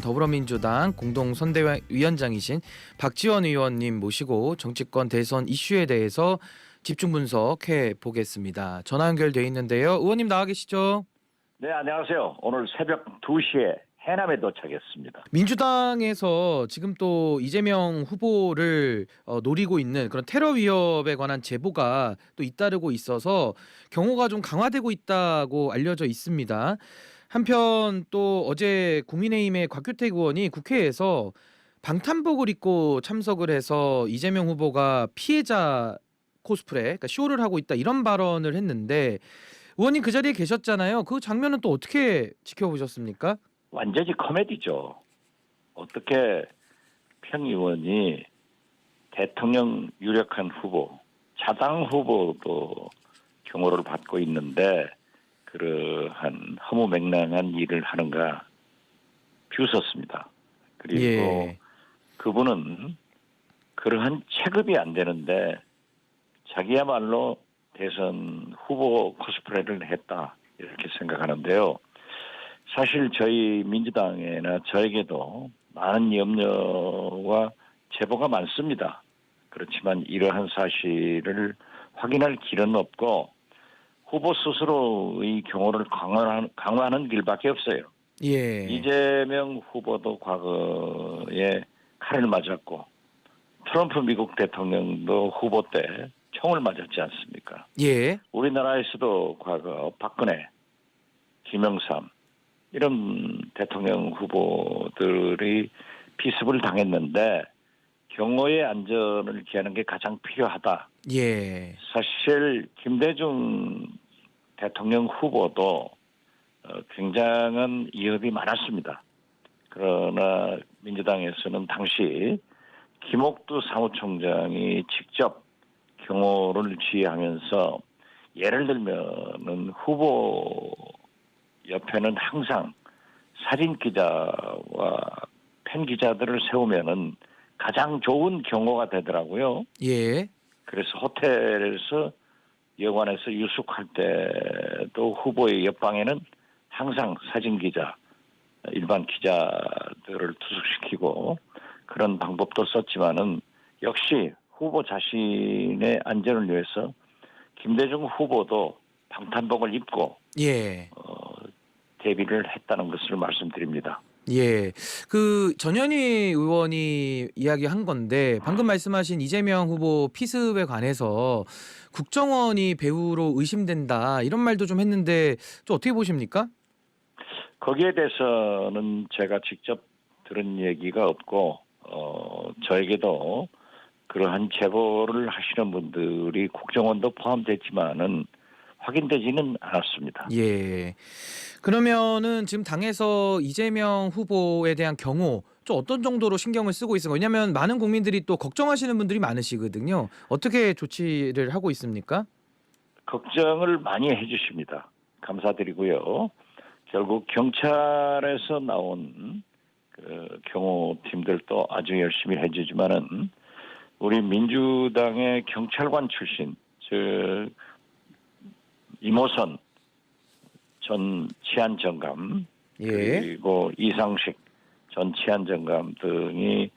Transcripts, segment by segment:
더불어민주당 공동선대위원장이신 박지원 의원님 모시고 정치권 대선 이슈에 대해서 집중 분석해 보겠습니다. 전화 연결돼 있는데요. 의원님 나와 계시죠? 네, 안녕하세요. 오늘 새벽 2시에 해남에 도착했습니다. 민주당에서 지금 또 이재명 후보를 노리고 있는 그런 테러 위협에 관한 제보가 또 잇따르고 있어서 경호가 좀 강화되고 있다고 알려져 있습니다. 한편 또 어제 국민의힘의 곽규택 의원이 국회에서 방탄복을 입고 참석을 해서 이재명 후보가 피해자 코스프레, 그러니까 쇼를 하고 있다 이런 발언을 했는데 의원님 그 자리에 계셨잖아요. 그 장면은 또 어떻게 지켜보셨습니까? 완전히 코미디죠. 어떻게 평의원이 대통령 유력한 후보, 자당 후보도 경호를 받고 있는데 그러한 허무맹랑한 일을 하는가 비웃었습니다. 그리고 예. 그분은 그러한 체급이 안 되는데 자기야말로 대선 후보 코스프레를 했다 이렇게 생각하는데요. 사실 저희 민주당에나 저에게도 많은 염려와 제보가 많습니다. 그렇지만 이러한 사실을 확인할 길은 없고 후보 스스로의 경호를 강화하는 길밖에 없어요. 예. 이재명 후보도 과거에 칼을 맞았고 트럼프 미국 대통령도 후보 때 총을 맞았지 않습니까? 예. 우리나라에서도 과거 박근혜, 김영삼 이런 대통령 후보들이 피습을 당했는데 경호의 안전을 기하는 게 가장 필요하다. 예. 사실 김대중 대통령 후보도 굉장한 위협이 많았습니다. 그러나 민주당에서는 당시 김옥두 사무총장이 직접 경호를 지휘하면서 예를 들면은 후보 옆에는 항상 사진 기자와 팬 기자들을 세우면은 가장 좋은 경호가 되더라고요. 예. 그래서 호텔에서 여관에서 유숙할 때도 후보의 옆방에는 항상 사진 기자, 일반 기자들을 투숙시키고 그런 방법도 썼지만은 역시 후보 자신의 안전을 위해서 김대중 후보도 방탄복을 입고 예. 대비를 했다는 것을 말씀드립니다. 예. 그 전현희 의원이 이야기한 건데 방금 말씀하신 이재명 후보 피습에 관해서 국정원이 배후로 의심된다 이런 말도 좀 했는데 좀 어떻게 보십니까? 거기에 대해서는 제가 직접 들은 얘기가 없고 저에게도 그러한 제보를 하시는 분들이 국정원도 포함됐지만은 확인되지는 않았습니다. 예. 그러면은 지금 당에서 이재명 후보에 대한 경호 좀 어떤 정도로 신경을 쓰고 있습니까? 왜냐하면 많은 국민들이 또 걱정하시는 분들이 많으시거든요. 어떻게 조치를 하고 있습니까? 걱정을 많이 해주십니다. 감사드리고요. 결국 경찰에서 나온 그 경호팀들도 아주 열심히 해주지만은 우리 민주당의 경찰관 출신, 즉 이모선 전 치안정감 예. 그리고 이상식 전 치안정감 등이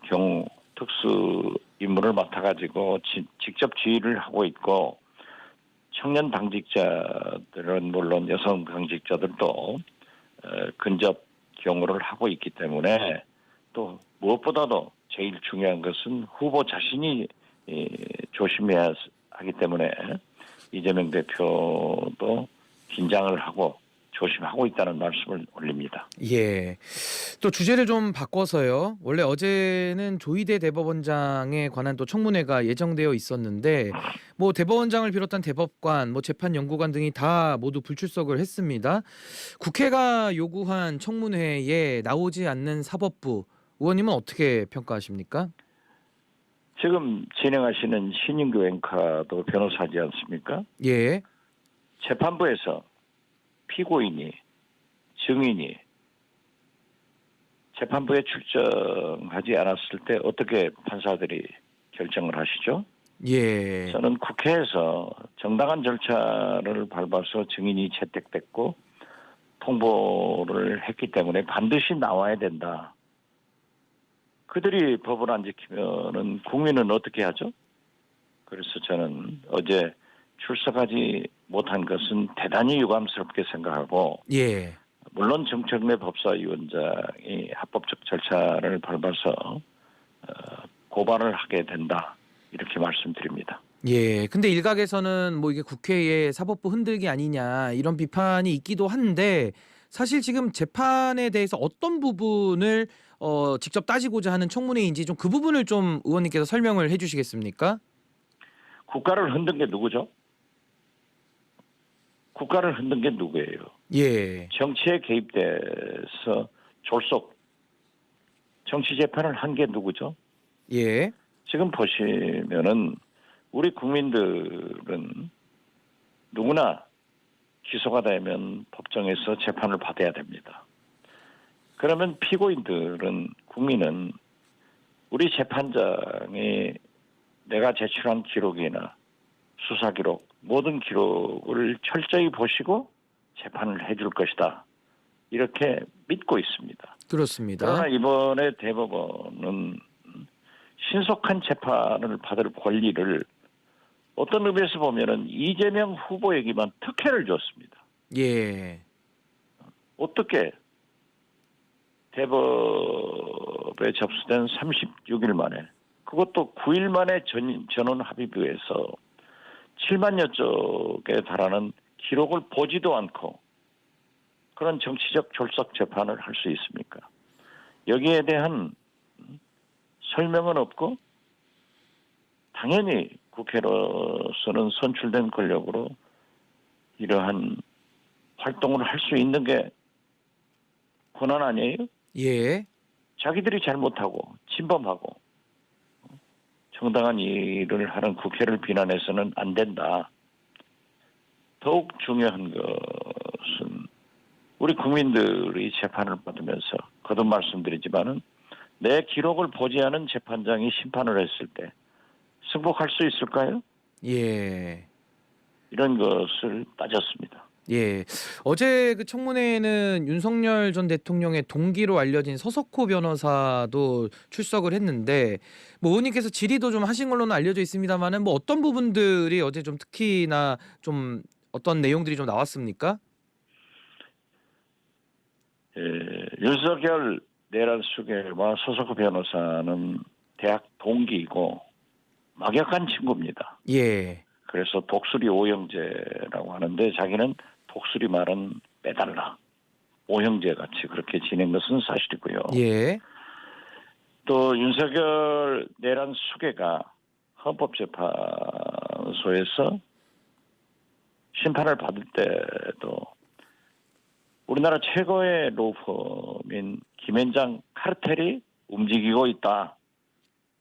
경호 특수 임무를 맡아가지고 직접 지휘를 하고 있고 청년 당직자들은 물론 여성 당직자들도 근접 경호를 하고 있기 때문에 또 무엇보다도 제일 중요한 것은 후보 자신이 조심해야 하기 때문에 이재명 대표도 긴장을 하고 조심하고 있다는 말씀을 올립니다. 예. 또 주제를 좀 바꿔서요. 원래 어제는 조희대 대법원장에 관한 또 청문회가 예정되어 있었는데 뭐 대법원장을 비롯한 대법관, 뭐 재판연구관 등이 다 모두 불출석을 했습니다. 국회가 요구한 청문회에 나오지 않는 사법부 의원님은 어떻게 평가하십니까? 지금 진행하시는 신인규 앵커도 변호사지 않습니까? 예. 재판부에서 피고인이 증인이 재판부에 출정하지 않았을 때 어떻게 판사들이 결정을 하시죠? 예. 저는 국회에서 정당한 절차를 밟아서 증인이 채택됐고 통보를 했기 때문에 반드시 나와야 된다. 그들이 법을 안 지키면은 국민은 어떻게 하죠? 그래서 저는 어제 출석하지 못한 것은 대단히 유감스럽게 생각하고, 예. 물론 정청래 법사위원장이 합법적 절차를 밟아서 고발을 하게 된다, 이렇게 말씀드립니다. 예. 근데 일각에서는 뭐 이게 국회의 사법부 흔들기 아니냐 이런 비판이 있기도 한데 사실 지금 재판에 대해서 어떤 부분을 직접 따지고자 하는 청문회인지 좀 그 부분을 좀 의원님께서 설명을 해 주시겠습니까? 국가를 흔든 게 누구죠? 국가를 흔든 게 누구예요? 예. 정치에 개입돼서 졸속 정치 재판을 한 게 누구죠? 예. 지금 보시면은 우리 국민들은 누구나 기소가 되면 법정에서 재판을 받아야 됩니다. 그러면 피고인들은, 국민은 우리 재판장이 내가 제출한 기록이나 수사 기록, 모든 기록을 철저히 보시고 재판을 해줄 것이다, 이렇게 믿고 있습니다. 그렇습니다. 그러나 이번에 대법원은 신속한 재판을 받을 권리를 어떤 의미에서 보면은 이재명 후보에게만 특혜를 줬습니다. 예. 어떻게 대법에 접수된 36일 만에, 그것도 9일 만에 전원 합의부에서 7만여 쪽에 달하는 기록을 보지도 않고 그런 정치적 졸속 재판을 할 수 있습니까? 여기에 대한 설명은 없고, 당연히 국회로서는 선출된 권력으로 이러한 활동을 할 수 있는 게 권한 아니에요? 예. 자기들이 잘못하고 침범하고 정당한 일을 하는 국회를 비난해서는 안 된다. 더욱 중요한 것은 우리 국민들이 재판을 받으면서 거듭 말씀드리지만은 내 기록을 보지 않은 재판장이 심판을 했을 때 승복할 수 있을까요? 예. 이런 것을 따졌습니다. 예. 어제 그 청문회에는 윤석열 전 대통령의 동기로 알려진 서석호 변호사도 출석을 했는데 뭐 의원님께서 질의도 좀 하신 걸로는 알려져 있습니다만은 뭐 어떤 부분들이 어제 좀 특히나 좀 어떤 내용들이 좀 나왔습니까? 윤석열 내란 수계와 서석호 변호사는 대학 동기이고 막역한 친구입니다. 예. 그래서 독수리 오형제라고 하는데 자기는 독수리 말은 빼달라, 오형제 같이 그렇게 지낸 것은 사실이고요. 예. 또 윤석열 내란 수계가 헌법재판소에서 심판을 받을 때도 우리나라 최고의 로펌인 김앤장 카르텔이 움직이고 있다,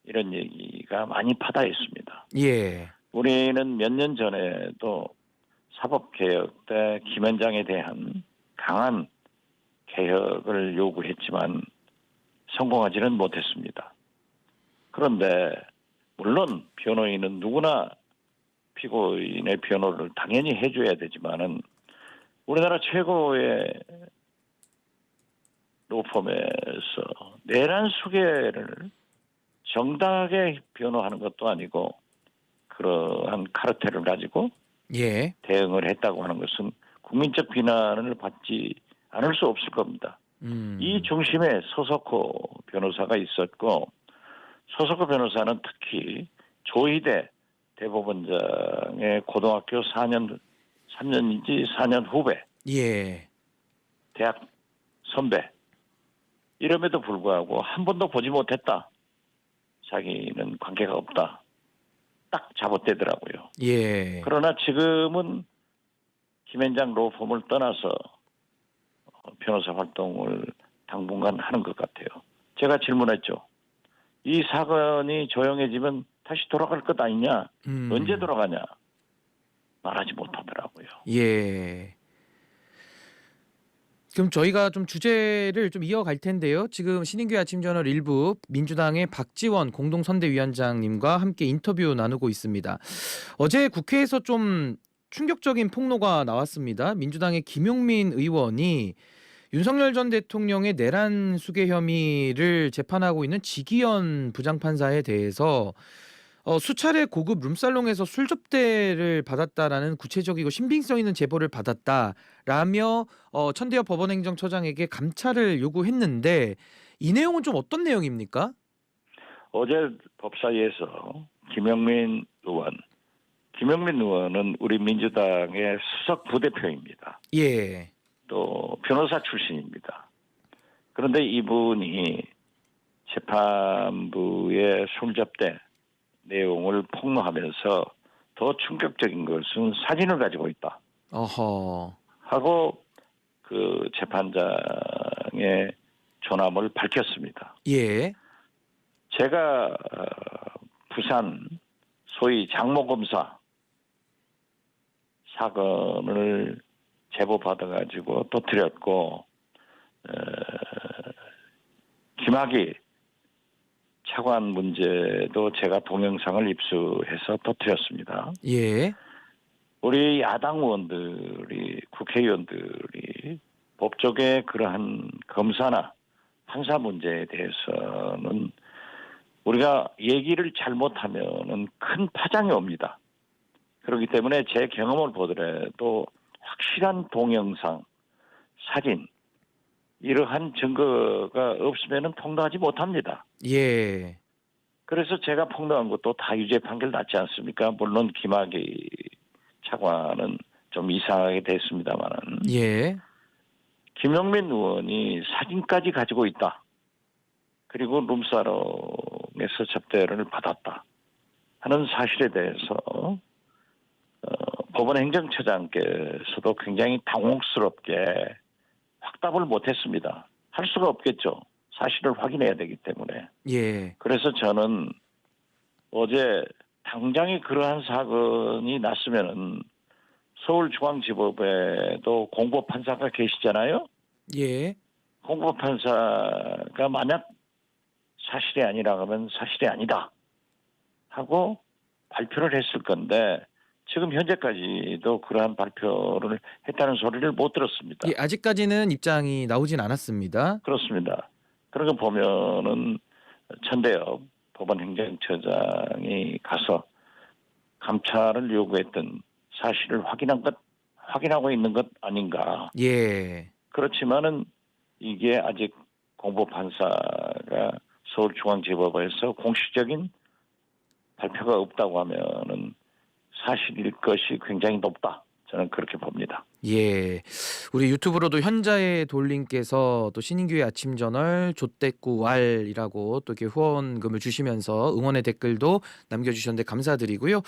이런 얘기가 많이 파다했습니다. 예. 우리는 몇 년 전에도 사법개혁 때 김앤장에 대한 강한 개혁을 요구했지만 성공하지는 못했습니다. 그런데 물론 변호인은 누구나 피고인의 변호를 당연히 해줘야 되지만은 우리나라 최고의 로펌에서 내란 수계를 정당하게 변호하는 것도 아니고 그러한 카르텔을 가지고 예. 대응을 했다고 하는 것은 국민적 비난을 받지 않을 수 없을 겁니다. 이 중심에 서석호 변호사가 있었고, 서석호 변호사는 특히 조희대 대법원장의 고등학교 3년인지 4년 후배, 예. 대학 선배, 이름에도 불구하고 한 번도 보지 못했다, 자기는 관계가 없다, 딱 잡아떼더라고요. 예. 그러나 지금은 김앤장 로펌을 떠나서 변호사 활동을 당분간 하는 것 같아요. 제가 질문했죠. 이 사건이 조용해지면 다시 돌아갈 것 아니냐? 언제 돌아가냐? 말하지 못하더라고요. 예. 그럼 저희가 좀 주제를 좀 이어갈 텐데요. 지금 신인규 아침저널 일부 민주당의 박지원 공동선대위원장님과 함께 인터뷰 나누고 있습니다. 어제 국회에서 좀 충격적인 폭로가 나왔습니다. 민주당의 김용민 의원이 윤석열 전 대통령의 내란 수괴 혐의를 재판하고 있는 지기현 부장판사에 대해서 수차례 고급 룸살롱에서 술 접대를 받았다라는 구체적이고 신빙성 있는 제보를 받았다라며 천대엽 법원행정처장에게 감찰을 요구했는데 이 내용은 좀 어떤 내용입니까? 어제 법사위에서 김용민 의원은 우리 민주당의 수석 부대표입니다. 예. 또 변호사 출신입니다. 그런데 이분이 재판부의 술 접대 내용을 폭로하면서 더 충격적인 것은 사진을 가지고 있다 어허. 하고 그 재판장의 존함을 밝혔습니다. 예. 제가 부산 소위 장모검사 사건을 제보받아가지고 터뜨렸고 김학의 차관 문제도 제가 동영상을 입수해서 터뜨렸습니다. 예. 우리 야당 의원들이 국회의원들이 법조계 그러한 검사나 판사 문제에 대해서는 우리가 얘기를 잘못하면은 큰 파장이 옵니다. 그렇기 때문에 제 경험을 보더라도 확실한 동영상, 사진 이러한 증거가 없으면은 폭로하지 못합니다. 예. 그래서 제가 폭로한 것도 다 유죄 판결 났지 않습니까? 물론 김학의 차관은 좀 이상하게 됐습니다만은 예. 김용민 의원이 사진까지 가지고 있다. 그리고 룸사롱에서 접대를 받았다 하는 사실에 대해서 법원 행정처장께서도 굉장히 당혹스럽게 확답을 못했습니다. 할 수가 없겠죠. 사실을 확인해야 되기 때문에. 예. 그래서 저는 어제 당장에 그러한 사건이 났으면은 서울중앙지법에도 공보판사가 계시잖아요. 예. 공보판사가 만약 사실이 아니라 하면 사실이 아니다 하고 발표를 했을 건데 지금 현재까지도 그러한 발표를 했다는 소리를 못 들었습니다. 예, 아직까지는 입장이 나오진 않았습니다. 그렇습니다. 그런 거 보면은 천대엽 법원 행정처장이 가서 감찰을 요구했던 사실을 확인하고 있는 것 아닌가. 예. 그렇지만은 이게 아직 공보판사가 서울중앙지법에서 공식적인 발표가 없다고 하면은 사실일 것이 굉장히 높다. 저는 그렇게 봅니다. 예. 우리 유튜브로도 현자의 돌림께서 또 신인규의 아침저널 조떼꾸왈이라고 또 이렇게 후원금을 주시면서 응원의 댓글도 남겨주셨는데 감사드리고요.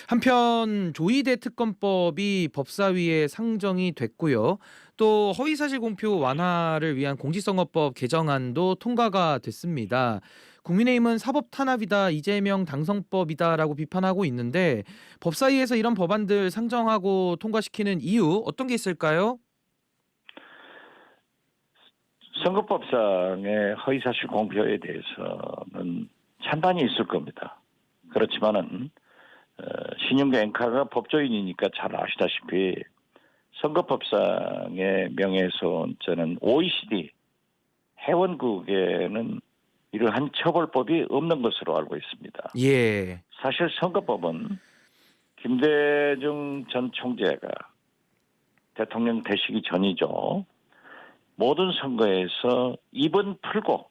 한편 조이대 특검법이 법사위에 상정이 됐고요. 또 허위사실 공표 완화를 위한 공직선거법 개정안도 통과가 됐습니다. 국민의힘은 사법 탄압이다, 이재명 당선법이다라고 비판하고 있는데 법사위에서 이런 법안들 상정하고 통과시키는 이유 어떤 게 있을까요? 선거법상의 허위사실 공표에 대해서는 찬반이 있을 겁니다. 그렇지만은 신윤규 앵커가 법조인이니까 잘 아시다시피 선거법상의 명예훼손죄는 OECD 회원국에는 이러한 처벌법이 없는 것으로 알고 있습니다. 예. 사실 선거법은 김대중 전 총재가 대통령 되시기 전이죠. 모든 선거에서 입은 풀고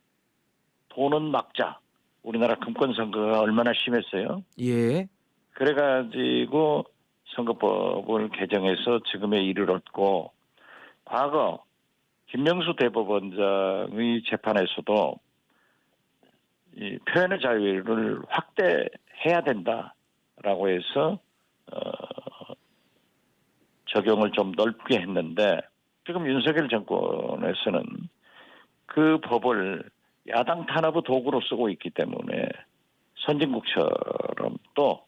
돈은 막자. 우리나라 금권 선거가 얼마나 심했어요. 예. 그래가지고 선거법을 개정해서 지금의 일을 얻고 과거 김명수 대법원장의 재판에서도 이 표현의 자유를 확대해야 된다라고 해서 적용을 좀 넓게 했는데 지금 윤석열 정권에서는 그 법을 야당 탄압의 도구로 쓰고 있기 때문에 선진국처럼 또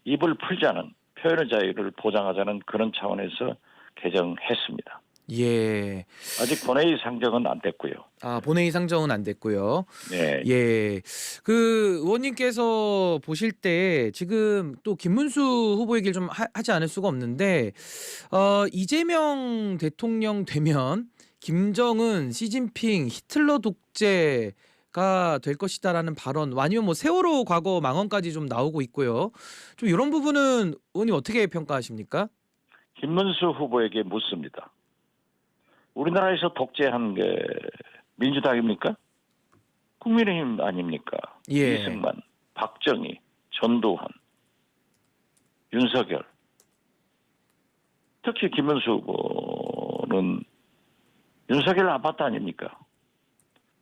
입을 풀자는 표현의 자유를 보장하자는 그런 차원에서 개정했습니다. 예. 아직 본회의 상정은 안 됐고요. 아, 본회의 상정은 안 됐고요. 네. 예. 그 의원님께서 보실 때 지금 또 김문수 후보 얘기를 좀 하지 않을 수가 없는데 이재명 대통령 되면 김정은, 시진핑, 히틀러 독재가 될 것이다라는 발언, 아니면 뭐 세월호 과거 망언까지 좀 나오고 있고요. 좀 이런 부분은 의원님 어떻게 평가하십니까? 김문수 후보에게 묻습니다. 우리나라에서 독재한 게 민주당입니까? 국민의힘 아닙니까? 예. 이승만, 박정희, 전두환, 윤석열. 특히 김문수 후보는 윤석열 아파트 아닙니까?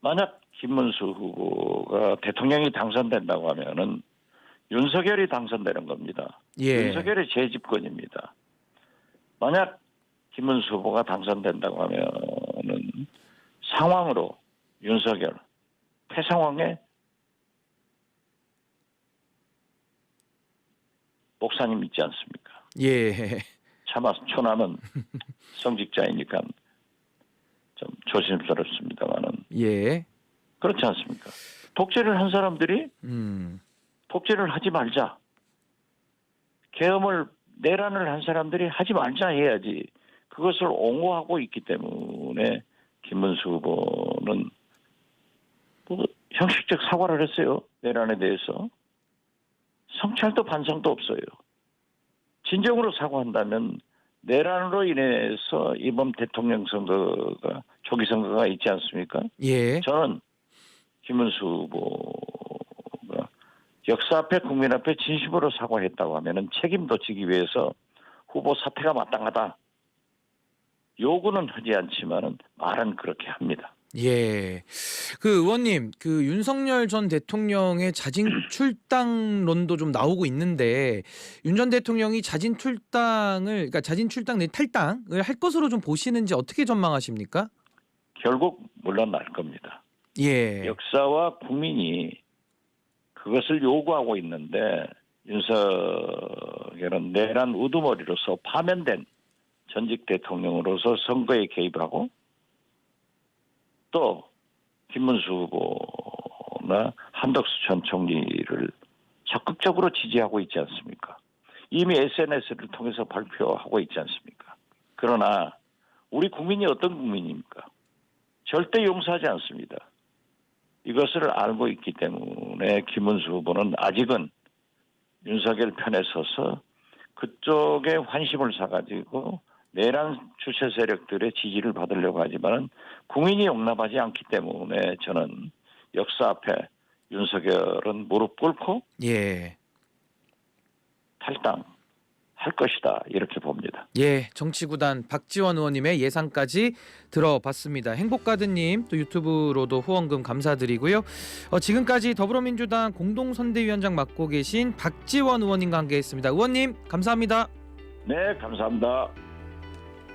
만약 김문수 후보가 대통령이 당선된다고 하면은 윤석열이 당선되는 겁니다. 예. 윤석열의 재집권입니다. 만약 김문수 후보가 당선된다고 하면은 상황으로 윤석열 패상황에 목사님 있지 않습니까? 예. 차마 초남은 성직자이니까 좀 조심스럽습니다만은 예. 그렇지 않습니까? 독재를 한 사람들이 독재를 하지 말자. 계엄을 내란을 한 사람들이 하지 말자 해야지. 그것을 옹호하고 있기 때문에 김문수 후보는 뭐 형식적 사과를 했어요. 내란에 대해서. 성찰도 반성도 없어요. 진정으로 사과한다면 내란으로 인해서 이번 대통령 선거가 조기 선거가 있지 않습니까? 예. 저는 김문수 후보가 역사 앞에 국민 앞에 진심으로 사과했다고 하면은 책임도 지기 위해서 후보 사퇴가 마땅하다. 요구는 하지 않지만은 말은 그렇게 합니다. 예. 그 의원님, 그 윤석열 전 대통령의 자진 출당론도 좀 나오고 있는데 윤 전 대통령이 자진 출당 내 탈당을 할 것으로 좀 보시는지 어떻게 전망하십니까? 결국 물러날 겁니다. 예. 역사와 국민이 그것을 요구하고 있는데 윤석열은 내란 우두머리로서 파면된 전직 대통령으로서 선거에 개입하고 또 김문수 후보나 한덕수 전 총리를 적극적으로 지지하고 있지 않습니까? 이미 SNS를 통해서 발표하고 있지 않습니까? 그러나 우리 국민이 어떤 국민입니까? 절대 용서하지 않습니다. 이것을 알고 있기 때문에 김문수 후보는 아직은 윤석열 편에 서서 그쪽에 환심을 사가지고 내란 주체 세력들의 지지를 받으려고 하지만 국민이 용납하지 않기 때문에 저는 역사 앞에 윤석열은 무릎 꿇고 예. 탈당할 것이다 이렇게 봅니다. 예, 정치구단 박지원 의원님의 예상까지 들어봤습니다. 행복가드님 또 유튜브로도 후원금 감사드리고요. 지금까지 더불어민주당 공동선대위원장 맡고 계신 박지원 의원님과 함께했습니다. 의원님 감사합니다. 네, 감사합니다.